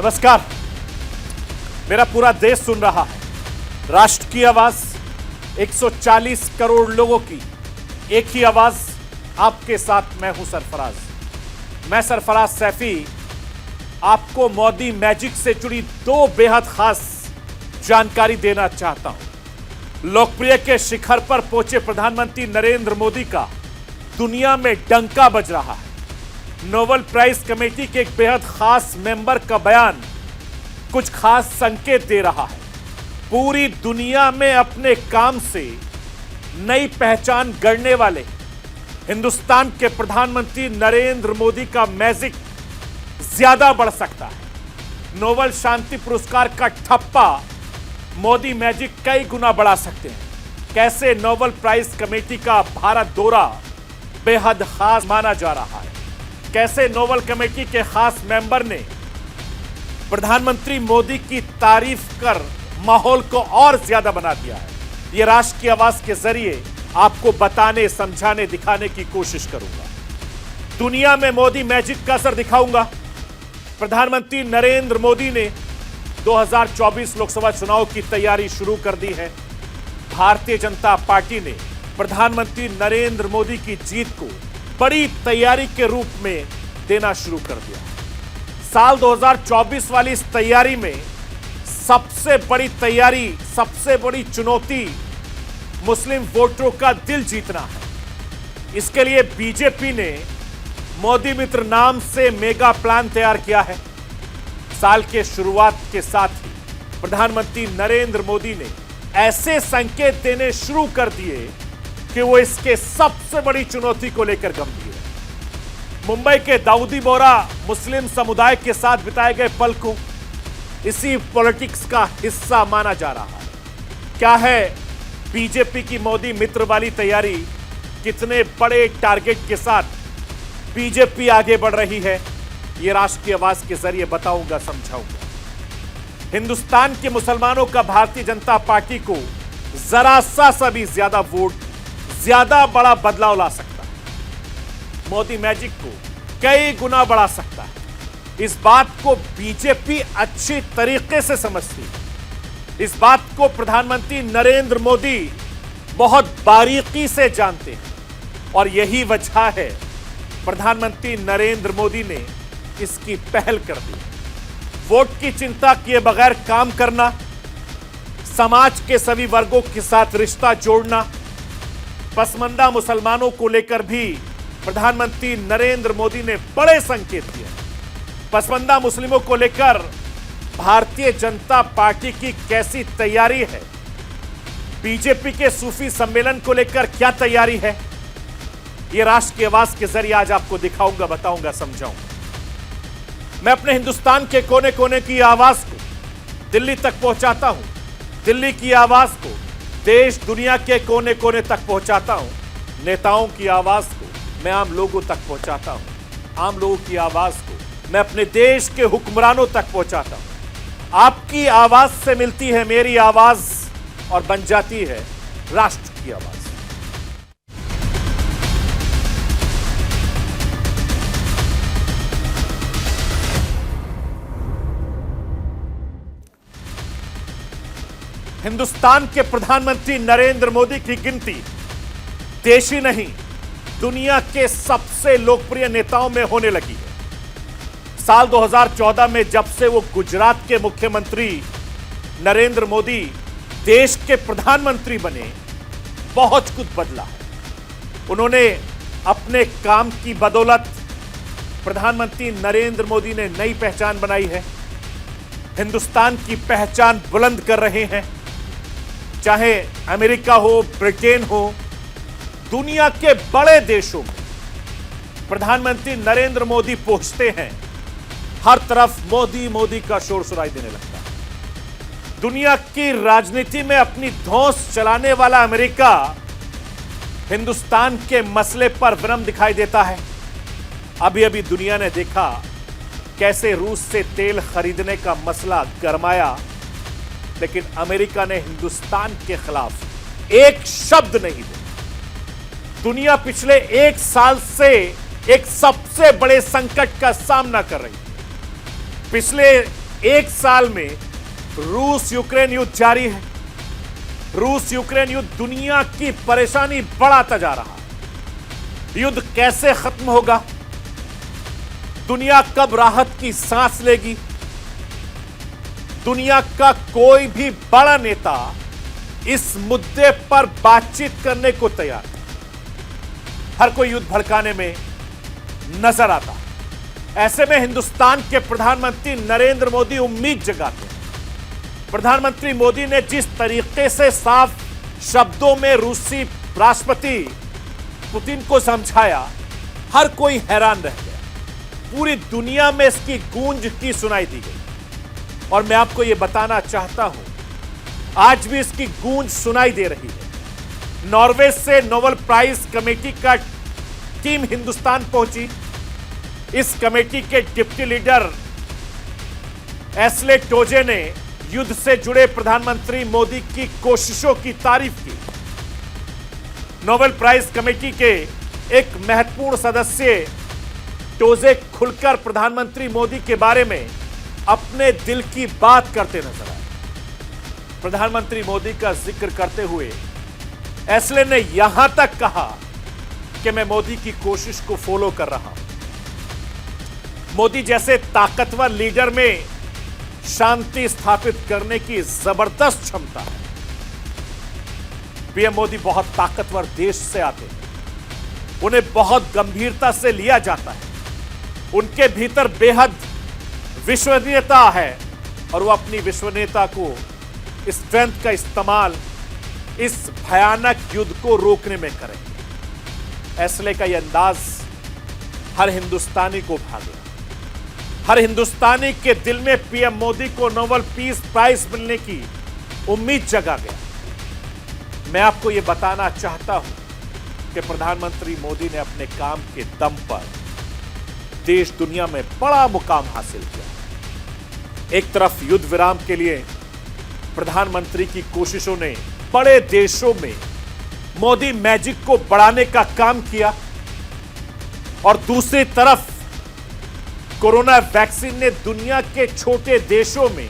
नमस्कार। मेरा पूरा देश सुन रहा है। राष्ट्र की आवाज, 140 करोड़ लोगों की एक ही आवाज। आपके साथ मैं हूं सरफराज। मैं सरफराज सैफी आपको मोदी मैजिक से जुड़ी दो बेहद खास जानकारी देना चाहता हूं। लोकप्रिय के शिखर पर पहुंचे प्रधानमंत्री नरेंद्र मोदी का दुनिया में डंका बज रहा है। नोबेल प्राइज कमेटी के एक बेहद खास मेंबर का बयान कुछ खास संकेत दे रहा है। पूरी दुनिया में अपने काम से नई पहचान गढ़ने वाले हिंदुस्तान के प्रधानमंत्री नरेंद्र मोदी का मैजिक ज्यादा बढ़ सकता है। नोबेल शांति पुरस्कार का ठप्पा मोदी मैजिक कई गुना बढ़ा सकते हैं। कैसे नोबेल प्राइज कमेटी का भारत दौरा बेहद खास माना जा रहा है। कैसे नोबेल कमेटी के खास मेंबर ने प्रधानमंत्री मोदी की तारीफ कर माहौल को और ज्यादा बना दिया है। यह राष्ट्र की आवाज के जरिए आपको बताने, समझाने, दिखाने की कोशिश करूंगा। दुनिया में मोदी मैजिक का असर दिखाऊंगा। प्रधानमंत्री नरेंद्र मोदी ने 2024 लोकसभा चुनाव की तैयारी शुरू कर दी है। भारतीय जनता पार्टी ने प्रधानमंत्री नरेंद्र मोदी की जीत को बड़ी तैयारी के रूप में देना शुरू कर दिया। साल 2024 वाली इस तैयारी में सबसे बड़ी तैयारी, सबसे बड़ी चुनौती मुस्लिम वोटरों का दिल जीतना है। इसके लिए बीजेपी ने मोदी मित्र नाम से मेगा प्लान तैयार किया है। साल के शुरुआत के साथ ही प्रधानमंत्री नरेंद्र मोदी ने ऐसे संकेत देने शुरू कर दिए कि वो इसके सबसे बड़ी चुनौती को लेकर गंभीर है। मुंबई के दाऊदी बोरा मुस्लिम समुदाय के साथ बिताए गए पल को इसी पॉलिटिक्स का हिस्सा माना जा रहा है। क्या है बीजेपी की मोदी मित्र वाली तैयारी? कितने बड़े टारगेट के साथ बीजेपी आगे बढ़ रही है, यह राष्ट्र की आवाज के जरिए बताऊंगा, समझाऊंगा। हिंदुस्तान के मुसलमानों का भारतीय जनता पार्टी को जरा सा भी ज्यादा वोट, ज्यादा बड़ा बदलाव ला सकता है। मोदी मैजिक को कई गुना बढ़ा सकता है। इस बात को बीजेपी अच्छी तरीके से समझती है। इस बात को प्रधानमंत्री नरेंद्र मोदी बहुत बारीकी से जानते हैं और यही वजह है प्रधानमंत्री नरेंद्र मोदी ने इसकी पहल कर दी। वोट की चिंता किए बगैर काम करना, समाज के सभी वर्गों के साथ रिश्ता जोड़ना, पसमंदा मुसलमानों को लेकर भी प्रधानमंत्री नरेंद्र मोदी ने बड़े संकेत दिए। पसमंदा मुस्लिमों को लेकर भारतीय जनता पार्टी की कैसी तैयारी है, बीजेपी के सूफी सम्मेलन को लेकर क्या तैयारी है, यह राष्ट्र की आवाज के जरिए आज आपको दिखाऊंगा, बताऊंगा, समझाऊंगा। मैं अपने हिंदुस्तान के कोने कोने की आवाज को दिल्ली तक पहुंचाता हूं। दिल्ली की आवाज को देश दुनिया के कोने कोने तक पहुंचाता हूं। नेताओं की आवाज को मैं आम लोगों तक पहुंचाता हूं। आम लोगों की आवाज को मैं अपने देश के हुक्मरानों तक पहुंचाता हूं। आपकी आवाज से मिलती है मेरी आवाज और बन जाती है राष्ट्र की आवाज। हिंदुस्तान के प्रधानमंत्री नरेंद्र मोदी की गिनती देशी नहीं, दुनिया के सबसे लोकप्रिय नेताओं में होने लगी है। साल 2014 में जब से वो गुजरात के मुख्यमंत्री नरेंद्र मोदी देश के प्रधानमंत्री बने, बहुत कुछ बदला है। उन्होंने अपने काम की बदौलत प्रधानमंत्री नरेंद्र मोदी ने नई पहचान बनाई है। हिंदुस्तान की पहचान बुलंद कर रहे हैं। चाहे अमेरिका हो, ब्रिटेन हो, दुनिया के बड़े देशों में प्रधानमंत्री नरेंद्र मोदी पहुंचते हैं, हर तरफ मोदी मोदी का शोर सुनाई देने लगता है। दुनिया की राजनीति में अपनी धौंस चलाने वाला अमेरिका हिंदुस्तान के मसले पर विनम्र दिखाई देता है। अभी अभी दुनिया ने देखा कैसे रूस से तेल खरीदने का मसला गरमाया, लेकिन अमेरिका ने हिंदुस्तान के खिलाफ एक शब्द नहीं बोला। दुनिया पिछले एक साल से एक सबसे बड़े संकट का सामना कर रही है। पिछले एक साल में रूस यूक्रेन युद्ध जारी है। रूस यूक्रेन युद्ध दुनिया की परेशानी बढ़ाता जा रहा है। युद्ध कैसे खत्म होगा? दुनिया कब राहत की सांस लेगी? दुनिया का कोई भी बड़ा नेता इस मुद्दे पर बातचीत करने को तैयार है। हर कोई युद्ध भड़काने में नजर आता है। ऐसे में हिंदुस्तान के प्रधानमंत्री नरेंद्र मोदी उम्मीद जगाते हैं। प्रधानमंत्री मोदी ने जिस तरीके से साफ शब्दों में रूसी राष्ट्रपति पुतिन को समझाया, हर कोई हैरान रह गया। पूरी दुनिया में इसकी गूंज की सुनाई दी गई और मैं आपको यह बताना चाहता हूं, आज भी इसकी गूंज सुनाई दे रही है। नॉर्वे से नोबेल प्राइज कमेटी का टीम हिंदुस्तान पहुंची। इस कमेटी के डिप्टी लीडर एस्ले टोजे ने युद्ध से जुड़े प्रधानमंत्री मोदी की कोशिशों की तारीफ की। नोबेल प्राइज कमेटी के एक महत्वपूर्ण सदस्य टोजे खुलकर प्रधानमंत्री मोदी के बारे में अपने दिल की बात करते नजर आए। प्रधानमंत्री मोदी का जिक्र करते हुए एस्ले ने यहां तक कहा कि मैं मोदी की कोशिश को फॉलो कर रहा हूं। मोदी जैसे ताकतवर लीडर में शांति स्थापित करने की जबरदस्त क्षमता है। पीएम मोदी बहुत ताकतवर देश से आते हैं, उन्हें बहुत गंभीरता से लिया जाता है। उनके भीतर बेहद विश्वसनीयता है और वो अपनी विश्वसनीयता को, स्ट्रेंथ का इस्तेमाल इस भयानक युद्ध को रोकने में करेंगे। एस्ले का यह अंदाज हर हिंदुस्तानी को भा गया। हर हिंदुस्तानी के दिल में पीएम मोदी को नोबेल पीस प्राइज मिलने की उम्मीद जगा गया। मैं आपको यह बताना चाहता हूं कि प्रधानमंत्री मोदी ने अपने काम के दम पर देश दुनिया में बड़ा मुकाम हासिल किया। एक तरफ युद्ध विराम के लिए प्रधानमंत्री की कोशिशों ने बड़े देशों में मोदी मैजिक को बढ़ाने का काम किया और दूसरी तरफ कोरोना वैक्सीन ने दुनिया के छोटे देशों में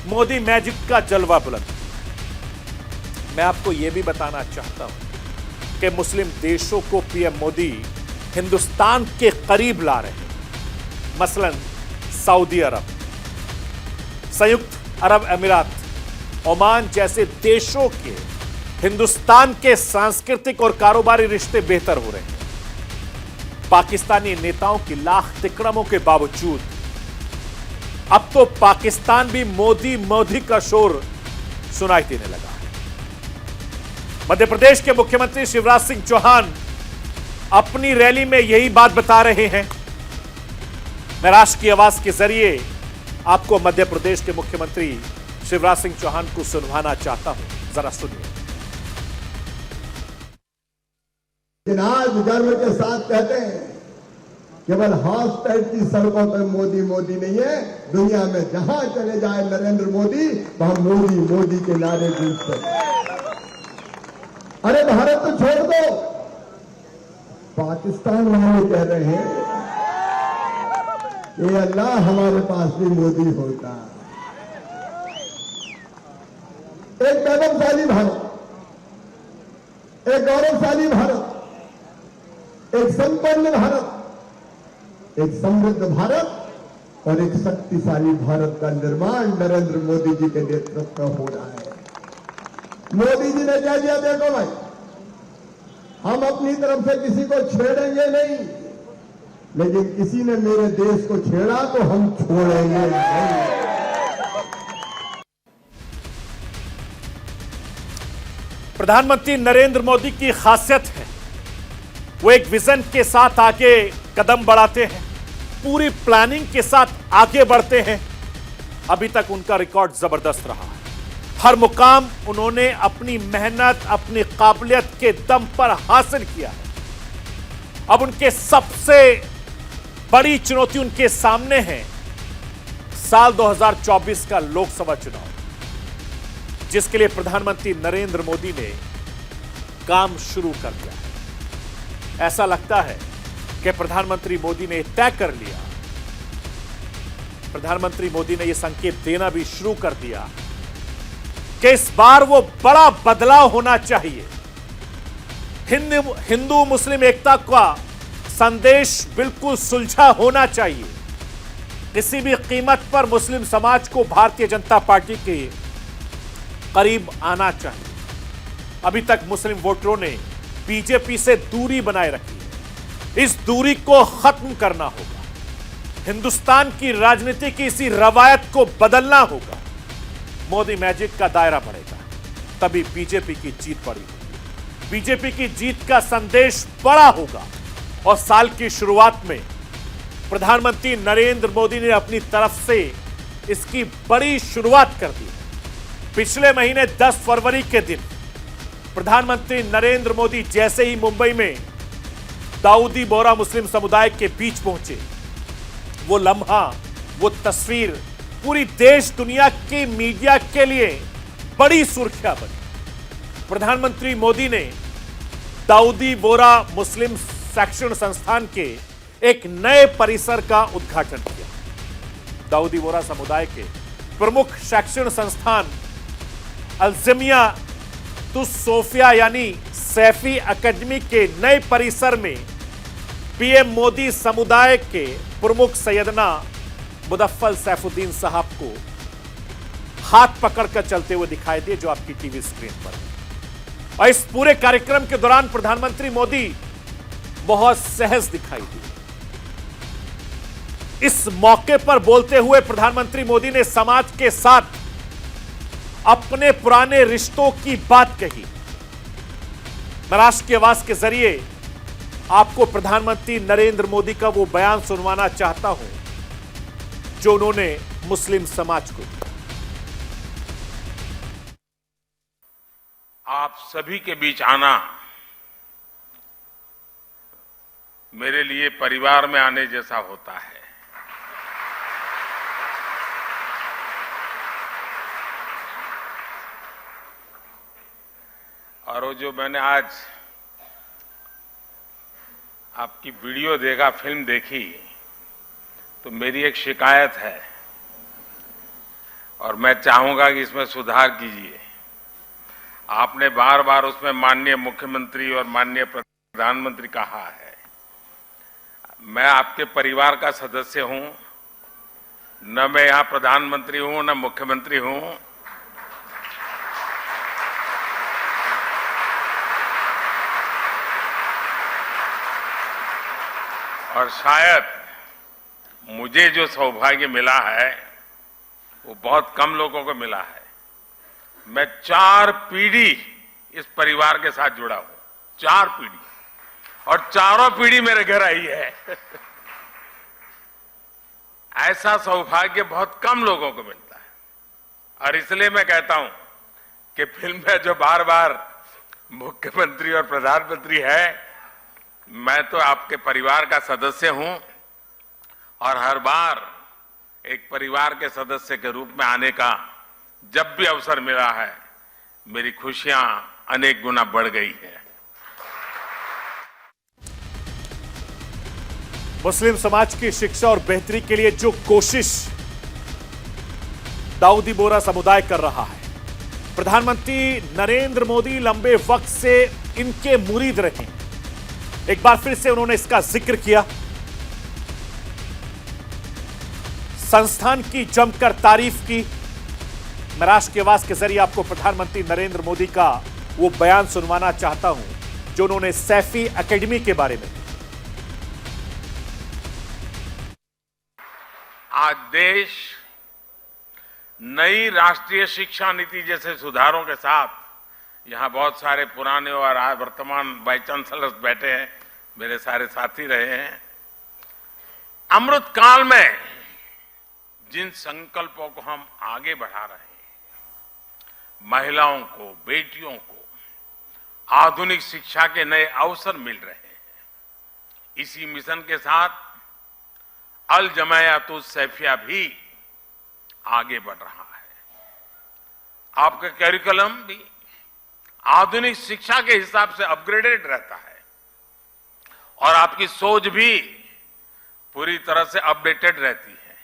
मोदी मैजिक का जलवा बुलंद किया। मैं आपको यह भी बताना चाहता हूं कि मुस्लिम देशों को पीएम मोदी हिंदुस्तान के करीब ला रहे हैं। मसलन सऊदी अरब, संयुक्त अरब अमीरात, ओमान जैसे देशों के हिंदुस्तान के सांस्कृतिक और कारोबारी रिश्ते बेहतर हो रहे हैं। पाकिस्तानी नेताओं की लाख तिकड़मों के बावजूद अब तो पाकिस्तान भी मोदी मोदी का शोर सुनाई देने लगा है। मध्य प्रदेश के मुख्यमंत्री शिवराज सिंह चौहान अपनी रैली में यही बात बता रहे हैं। मैं राष्ट्र की आवाज के जरिए आपको मध्य प्रदेश के मुख्यमंत्री शिवराज सिंह चौहान को सुनवाना चाहता हूं, जरा सुनिए। आज गर्व के साथ कहते हैं केवल हाफ पैंट की सड़कों पर मोदी मोदी नहीं है, दुनिया में जहां चले जाए नरेंद्र मोदी, वहां मोदी मोदी के नारे गूंजते हैं। अरे भारत तो छोड़ दो, पाकिस्तान वाले कह रहे हैं ये अल्लाह हमारे पास भी मोदी होता। एक वैभवशाली भारत, एक गौरवशाली भारत, एक संपन्न भारत, एक समृद्ध भारत और एक शक्तिशाली भारत का निर्माण नरेंद्र मोदी जी के नेतृत्व में हो रहा है। मोदी जी ने कह दिया, देखो भाई, हम अपनी तरफ से किसी को छेड़ेंगे नहीं, लेकिन किसी ने मेरे देश को छेड़ा तो हम छोड़ेंगे नहीं। प्रधानमंत्री नरेंद्र मोदी की खासियत है, वो एक विजन के साथ आगे कदम बढ़ाते हैं, पूरी प्लानिंग के साथ आगे बढ़ते हैं। अभी तक उनका रिकॉर्ड जबरदस्त रहा है। हर मुकाम उन्होंने अपनी मेहनत, अपनी काबिलियत के दम पर हासिल किया है। अब उनके सबसे बड़ी चुनौती उनके सामने है साल 2024 का लोकसभा चुनाव, जिसके लिए प्रधानमंत्री नरेंद्र मोदी ने काम शुरू कर दिया है। ऐसा लगता है कि प्रधानमंत्री मोदी ने तय कर लिया प्रधानमंत्री मोदी ने यह संकेत देना भी शुरू कर दिया कि इस बार वो बड़ा बदलाव होना चाहिए। हिंदू मुस्लिम एकता का संदेश बिल्कुल सुलझा होना चाहिए। किसी भी कीमत पर मुस्लिम समाज को भारतीय जनता पार्टी के करीब आना चाहिए। अभी तक मुस्लिम वोटरों ने बीजेपी से दूरी बनाए रखी है। इस दूरी को खत्म करना होगा। हिंदुस्तान की राजनीति की इसी रवायत को बदलना होगा। मोदी मैजिक का दायरा बढ़ेगा, तभी बीजेपी की जीत बड़ी होगी। बीजेपी की जीत का संदेश बड़ा होगा और साल की शुरुआत में प्रधानमंत्री नरेंद्र मोदी ने अपनी तरफ से इसकी बड़ी शुरुआत कर दी। पिछले महीने 10 फरवरी के दिन प्रधानमंत्री नरेंद्र मोदी जैसे ही मुंबई में दाऊदी बोहरा मुस्लिम समुदाय के बीच पहुंचे, वो लम्हा, वो तस्वीर पूरी देश दुनिया की मीडिया के लिए बड़ी सुर्खियां बनी। प्रधानमंत्री मोदी ने दाऊदी बोहरा मुस्लिम शैक्षण संस्थान के एक नए परिसर का उद्घाटन किया। दाऊदी बोहरा समुदाय के प्रमुख शैक्षण संस्थान अल्जमिया तुस सोफिया यानी सैफी एकेडमी के नए परिसर में पीएम मोदी समुदाय के प्रमुख सैयदना मुदफ्फल सैफुद्दीन साहब को हाथ पकड़कर चलते हुए दिखाई दिए, जो आपकी टीवी स्क्रीन पर है। और इस पूरे कार्यक्रम के दौरान प्रधानमंत्री मोदी बहुत सहज दिखाई दिए। इस मौके पर बोलते हुए प्रधानमंत्री मोदी ने समाज के साथ अपने पुराने रिश्तों की बात कही। मैं राष्ट्र की आवाज के जरिए आपको प्रधानमंत्री नरेंद्र मोदी का वो बयान सुनवाना चाहता हूं जो उन्होंने मुस्लिम समाज को दिया। आप सभी के बीच आना मेरे लिए परिवार में आने जैसा होता है। और वो जो मैंने आज आपकी वीडियो देखा, फिल्म देखी, तो मेरी एक शिकायत है और मैं चाहूंगा कि इसमें सुधार कीजिए। आपने बार बार उसमें माननीय मुख्यमंत्री और माननीय प्रधानमंत्री कहा है। मैं आपके परिवार का सदस्य हूं, न मैं यहां प्रधानमंत्री हूं न मुख्यमंत्री हूं। और शायद मुझे जो सौभाग्य मिला है वो बहुत कम लोगों को मिला है। मैं 4 पीढ़ी इस परिवार के साथ जुड़ा हूं, 4 पीढ़ी, और चारों पीढ़ी मेरे घर आई है। ऐसा सौभाग्य बहुत कम लोगों को मिलता है। और इसलिए मैं कहता हूं कि फिल्म में जो बार बार मुख्यमंत्री और प्रधानमंत्री है, मैं तो आपके परिवार का सदस्य हूं और हर बार एक परिवार के सदस्य के रूप में आने का जब भी अवसर मिला है, मेरी खुशियां अनेक गुना बढ़ गई है। मुस्लिम समाज की शिक्षा और बेहतरी के लिए जो कोशिश दाऊदी बोहरा समुदाय कर रहा है, प्रधानमंत्री नरेंद्र मोदी लंबे वक्त से इनके मुरीद रहे। एक बार फिर से उन्होंने इसका जिक्र किया। संस्थान की जमकर तारीफ की। मैं राष्ट्र की आवाज के जरिए आपको प्रधानमंत्री नरेंद्र मोदी का वो बयान सुनवाना चाहता हूं जो उन्होंने सैफी एकेडमी के बारे में। आज देश नई राष्ट्रीय शिक्षा नीति जैसे सुधारों के साथ, यहां बहुत सारे पुराने और वर्तमान वाइस चांसलर्स बैठे हैं, मेरे सारे साथी रहे हैं। अमृत काल में जिन संकल्पों को हम आगे बढ़ा रहे हैं, महिलाओं को, बेटियों को आधुनिक शिक्षा के नए अवसर मिल रहे हैं। इसी मिशन के साथ अल जमायातुस सैफिया भी आगे बढ़ रहा है। आपका करिकुलम भी आधुनिक शिक्षा के हिसाब से अपग्रेडेड रहता है और आपकी सोच भी पूरी तरह से अपडेटेड रहती है।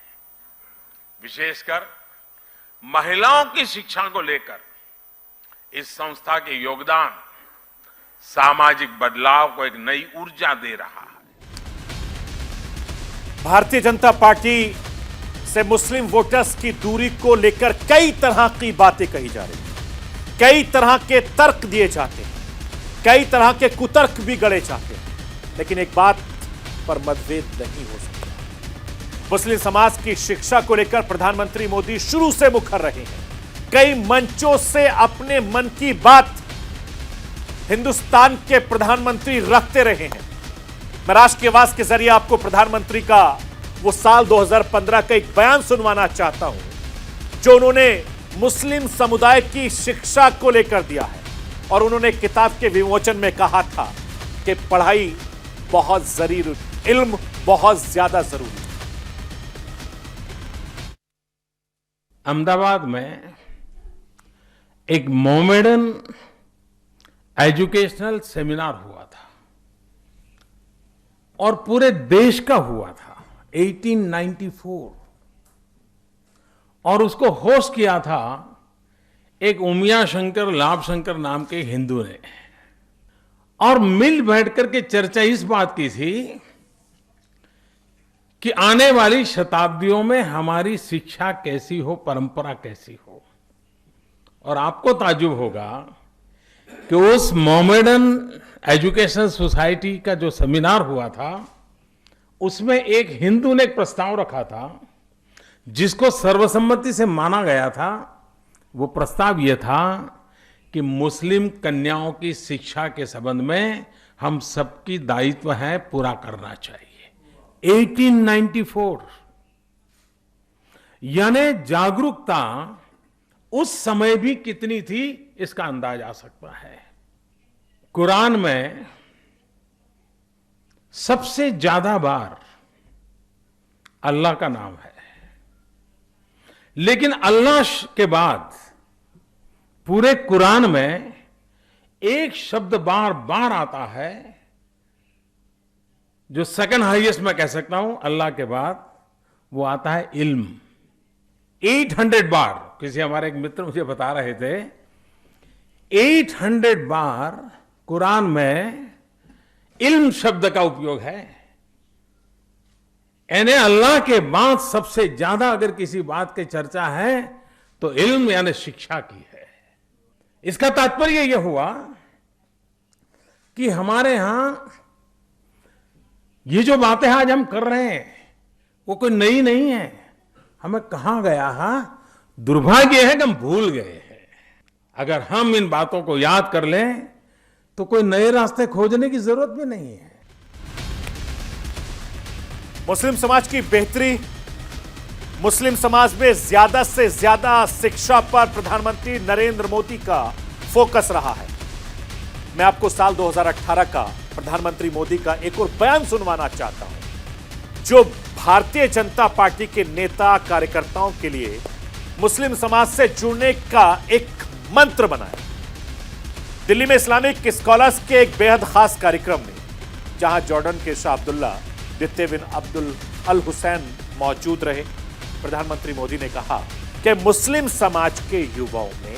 विशेषकर महिलाओं की शिक्षा को लेकर इस संस्था के योगदान सामाजिक बदलाव को एक नई ऊर्जा दे रहा है। भारतीय जनता पार्टी से मुस्लिम वोटर्स की दूरी को लेकर कई तरह की बातें कही जा रही हैं, कई तरह के तर्क दिए जाते हैं, कई तरह के कुतर्क भी गढ़े जाते हैं, लेकिन एक बात पर मतभेद नहीं हो सकता। मुस्लिम समाज की शिक्षा को लेकर प्रधानमंत्री मोदी शुरू से मुखर रहे हैं। कई मंचों से अपने मन की बात हिंदुस्तान के प्रधानमंत्री रखते रहे हैं। मैं राष्ट्र की आवाज के जरिए आपको प्रधानमंत्री का वो साल 2015 का एक बयान सुनवाना चाहता हूं जो उन्होंने मुस्लिम समुदाय की शिक्षा को लेकर दिया है। और उन्होंने किताब के विमोचन में कहा था कि पढ़ाई बहुत जरूरी, इल्म बहुत ज्यादा जरूरी है। अहमदाबाद में एक मोमेडन एजुकेशनल सेमिनार हुआ था और पूरे देश का हुआ था 1894 और उसको होस्ट किया था एक उमिया शंकर लाभ शंकर नाम के हिंदू ने। और मिल बैठकर के चर्चा इस बात की थी कि आने वाली शताब्दियों में हमारी शिक्षा कैसी हो, परंपरा कैसी हो। और आपको ताज्जुब होगा कि उस मोमेडन एजुकेशन सोसाइटी का जो सेमिनार हुआ था उसमें एक हिंदू ने एक प्रस्ताव रखा था जिसको सर्वसम्मति से माना गया था। वो प्रस्ताव यह था कि मुस्लिम कन्याओं की शिक्षा के संबंध में हम सबकी दायित्व है पूरा करना चाहिए। 1894 यानी जागरूकता उस समय भी कितनी थी इसका अंदाज आ सकता है। कुरान में सबसे ज्यादा बार अल्लाह का नाम है, लेकिन अल्लाह के बाद पूरे कुरान में एक शब्द बार बार आता है जो सेकंड हाईएस्ट मैं कह सकता हूं अल्लाह के बाद, वो आता है इल्म। 800 बार, किसी हमारे एक मित्र मुझे बता रहे थे, 800 बार कुरान में इल्म शब्द का उपयोग है। यानी अल्लाह के बाद सबसे ज्यादा अगर किसी बात की चर्चा है तो इल्म यानी शिक्षा की है। इसका तात्पर्य यह हुआ कि हमारे यहां ये जो बातें आज हम कर रहे हैं वो कोई नई नहीं है। हमें कहां गया है, दुर्भाग्य है कि हम भूल गए हैं। अगर हम इन बातों को याद कर लें तो कोई नए रास्ते खोजने की जरूरत भी नहीं है। मुस्लिम समाज की बेहतरी, मुस्लिम समाज में ज्यादा से ज्यादा शिक्षा पर प्रधानमंत्री नरेंद्र मोदी का फोकस रहा है। मैं आपको साल 2018 का प्रधानमंत्री मोदी का एक और बयान सुनवाना चाहता हूं जो भारतीय जनता पार्टी के नेता कार्यकर्ताओं के लिए मुस्लिम समाज से जुड़ने का एक मंत्र बनाया। दिल्ली में इस्लामिक स्कॉलर्स के एक बेहद खास कार्यक्रम में जहां जॉर्डन के शाह अब्दुल्ला द्वितीय बिन अब्दुल अल हुसैन मौजूद रहे, प्रधानमंत्री मोदी ने कहा कि मुस्लिम समाज के युवाओं में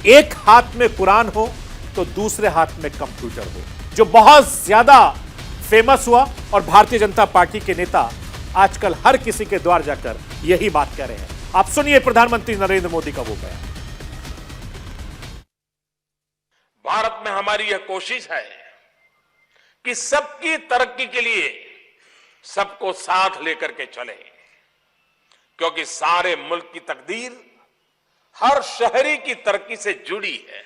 एक हाथ में कुरान हो तो दूसरे हाथ में कंप्यूटर हो, जो बहुत ज्यादा फेमस हुआ। और भारतीय जनता पार्टी के नेता आजकल हर किसी के द्वार जाकर यही बात कह रहे हैं। आप सुनिए प्रधानमंत्री नरेंद्र मोदी का वो बयान। भारत में हमारी यह कोशिश है कि सबकी तरक्की के लिए सबको साथ लेकर के चले, क्योंकि सारे मुल्क की तकदीर हर शहरी की तरक्की से जुड़ी है।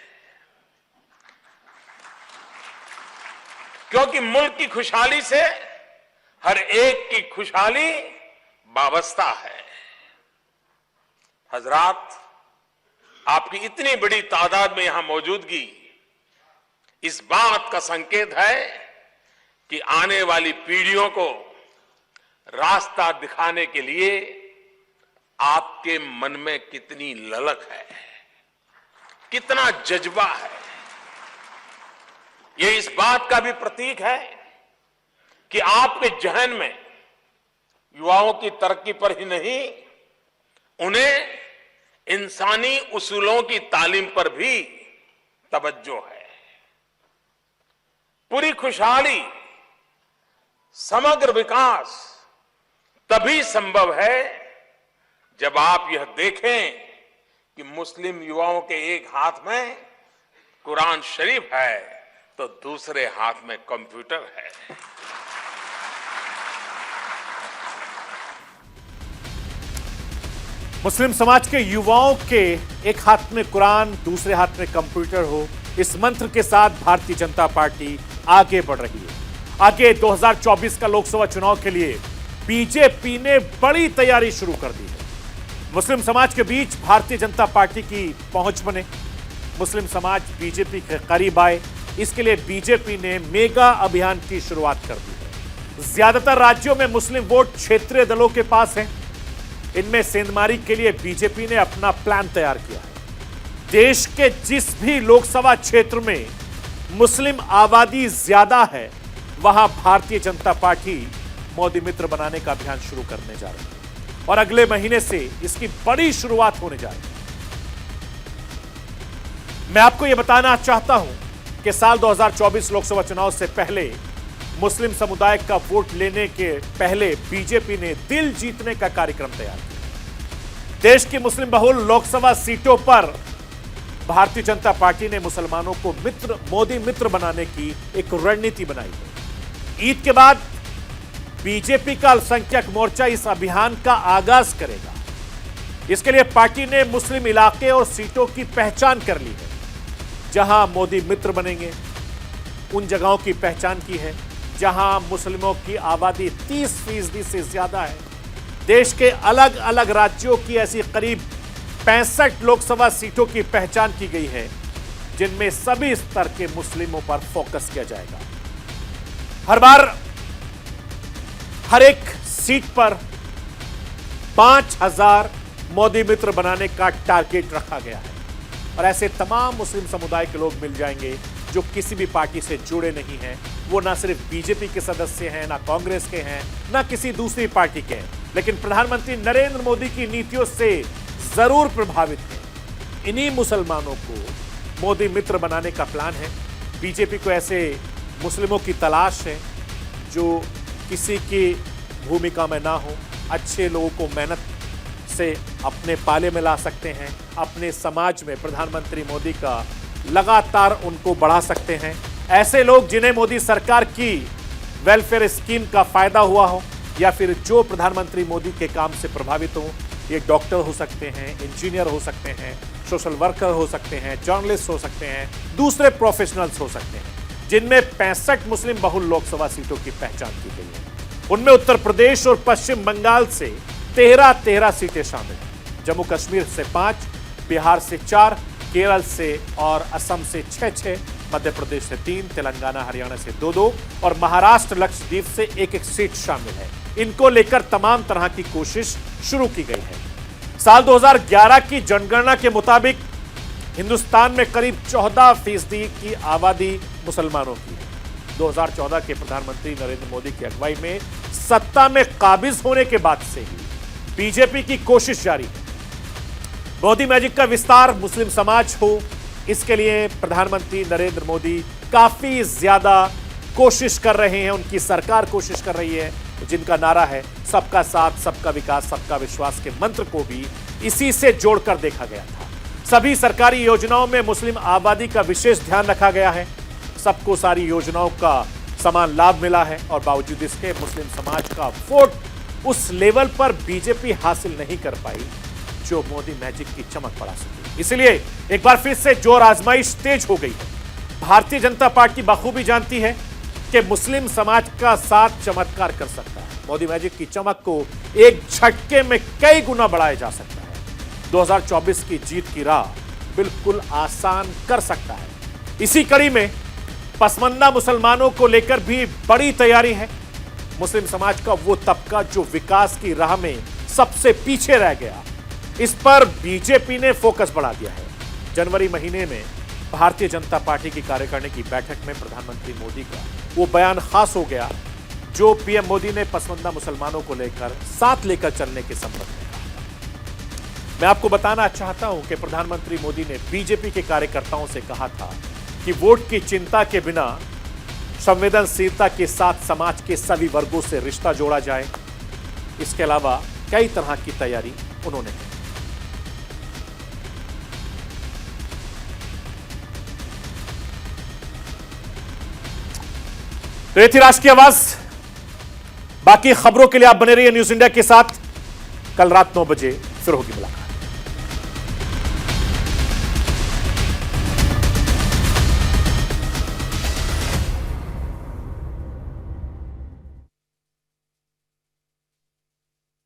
क्योंकि मुल्क की खुशहाली से हर एक की खुशहाली वाबस्ता है। हजरात, आपकी इतनी बड़ी तादाद में यहां मौजूदगी इस बात का संकेत है कि आने वाली पीढ़ियों को रास्ता दिखाने के लिए आपके मन में कितनी ललक है, कितना जज्बा है। यह इस बात का भी प्रतीक है कि आपके जहन में युवाओं की तरक्की पर ही नहीं उन्हें इंसानी उसूलों की तालीम पर भी तवज्जो है। पूरी खुशहाली, समग्र विकास तभी संभव है जब आप यह देखें कि मुस्लिम युवाओं के एक हाथ में कुरान शरीफ है तो दूसरे हाथ में कंप्यूटर है। मुस्लिम समाज के युवाओं के एक हाथ में कुरान, दूसरे हाथ में कंप्यूटर हो, इस मंत्र के साथ भारतीय जनता पार्टी आगे बढ़ रही है। आगे 2024 का लोकसभा चुनाव के लिए बीजेपी ने बड़ी तैयारी शुरू कर दी है। मुस्लिम समाज के बीच भारतीय जनता पार्टी की पहुंच बने, मुस्लिम समाज बीजेपी के करीब आए, इसके लिए बीजेपी ने मेगा अभियान की शुरुआत कर दी है। ज्यादातर राज्यों में मुस्लिम वोट क्षेत्रीय दलों के पास है। इनमें सेंधमारी के लिए बीजेपी ने अपना प्लान तैयार किया है। देश के जिस भी लोकसभा क्षेत्र में मुस्लिम आबादी ज्यादा है, वहां भारतीय जनता पार्टी मोदी मित्र बनाने का अभियान शुरू करने जा रही है और अगले महीने से इसकी बड़ी शुरुआत होने जा रही है। मैं आपको यह बताना चाहता हूं कि साल 2024 लोकसभा चुनाव से पहले मुस्लिम समुदाय का वोट लेने के पहले बीजेपी ने दिल जीतने का कार्यक्रम तैयार किया। देश की मुस्लिम बहुल लोकसभा सीटों पर भारतीय जनता पार्टी ने मुसलमानों को मोदी मित्र बनाने की एक रणनीति बनाई है। ईद के बाद बीजेपी का अल्पसंख्यक मोर्चा इस अभियान का आगाज करेगा। इसके लिए पार्टी ने मुस्लिम इलाके और सीटों की पहचान कर ली है जहां मोदी मित्र बनेंगे। उन जगहों की पहचान की है जहां मुस्लिमों की आबादी 30% से ज्यादा है। देश के अलग अलग राज्यों की ऐसी करीब 65 लोकसभा सीटों की पहचान की गई है जिनमें सभी स्तर के मुस्लिमों पर फोकस किया जाएगा। हर बार हर एक सीट पर 5000 मोदी मित्र बनाने का टारगेट रखा गया है और ऐसे तमाम मुस्लिम समुदाय के लोग मिल जाएंगे जो किसी भी पार्टी से जुड़े नहीं हैं। वो ना सिर्फ बीजेपी के सदस्य हैं, ना कांग्रेस के हैं, ना किसी दूसरी पार्टी के हैं, लेकिन प्रधानमंत्री नरेंद्र मोदी की नीतियों से जरूर प्रभावित हैं। इन्हीं मुसलमानों को मोदी मित्र बनाने का प्लान है। बीजेपी को ऐसे मुस्लिमों की तलाश है जो किसी की भूमिका में ना हो, अच्छे लोगों को मेहनत से अपने पाले में ला सकते हैं, अपने समाज में प्रधानमंत्री मोदी का लगातार उनको बढ़ा सकते हैं। ऐसे लोग जिन्हें मोदी सरकार की वेलफेयर स्कीम का फायदा हुआ हो या फिर जो प्रधानमंत्री मोदी के काम से प्रभावित हो। ये डॉक्टर हो सकते हैं, इंजीनियर हो सकते हैं, सोशल वर्कर हो सकते हैं, जर्नलिस्ट हो सकते हैं, दूसरे प्रोफेशनल्स हो सकते हैं, जिनमें 65 मुस्लिम बहुल लोकसभा सीटों की पहचान की गई है। उनमें उत्तर प्रदेश और पश्चिम बंगाल से 13 सीटें शामिल हैं। जम्मू कश्मीर से 5, बिहार से 4, केरल से और असम से 6, मध्य प्रदेश से 3, तेलंगाना हरियाणा से 2 और महाराष्ट्र लक्षद्वीप से 1 सीट शामिल है। इनको लेकर तमाम तरह की कोशिश शुरू की गई है। साल 2011 की जनगणना के मुताबिक हिंदुस्तान में करीब 14% की आबादी मुसलमानों की है। 2014 के प्रधानमंत्री नरेंद्र मोदी की अगुवाई में सत्ता में काबिज होने के बाद से ही बीजेपी की कोशिश जारी है। मोदी मैजिक का विस्तार मुस्लिम समाज हो, इसके लिए प्रधानमंत्री नरेंद्र मोदी काफी ज्यादा कोशिश कर रहे हैं। उनकी सरकार कोशिश कर रही है, जिनका नारा है सबका साथ, सबका विकास, सबका विश्वास के मंत्र को भी इसी से जोड़कर देखा गया था। सभी सरकारी योजनाओं में मुस्लिम आबादी का विशेष ध्यान रखा गया है। सबको सारी योजनाओं का समान लाभ मिला है और बावजूद इसके मुस्लिम समाज का वोट उस लेवल पर बीजेपी हासिल नहीं कर पाई जो मोदी मैजिक की चमक बढ़ा सके। इसलिए एक बार फिर से जोर आजमाइश तेज हो गई है। भारतीय जनता पार्टी बखूबी जानती है कि मुस्लिम समाज का साथ चमत्कार कर सकता है। मोदी मैजिक की चमक को एक झटके में कई गुना बढ़ाया जा सकता है। 2024 की जीत की राह बिल्कुल आसान कर सकता है। इसी कड़ी में पसमानदा मुसलमानों को लेकर भी बड़ी तैयारी है। मुस्लिम समाज का वो तबका जो विकास की राह में सबसे पीछे रह गया, इस पर बीजेपी ने फोकस बढ़ा दिया है। जनवरी महीने में भारतीय जनता पार्टी की कार्यकारिणी की बैठक में प्रधानमंत्री मोदी का वो बयान खास हो गया जो पीएम मोदी ने पसमानदा मुसलमानों को लेकर साथ लेकर चलने के संबंध में कहा। मैं आपको बताना चाहता हूं कि प्रधानमंत्री मोदी ने बीजेपी के कार्यकर्ताओं से कहा था कि वोट की चिंता के बिना संवेदनशीलता के साथ समाज के सभी वर्गों से रिश्ता जोड़ा जाए। इसके अलावा कई तरह की तैयारी उन्होंने की। तो ये थी राष्ट्रीय आवाज। बाकी खबरों के लिए आप बने रहिए न्यूज इंडिया के साथ। कल रात 9 बजे फिर होगी मुलाकात।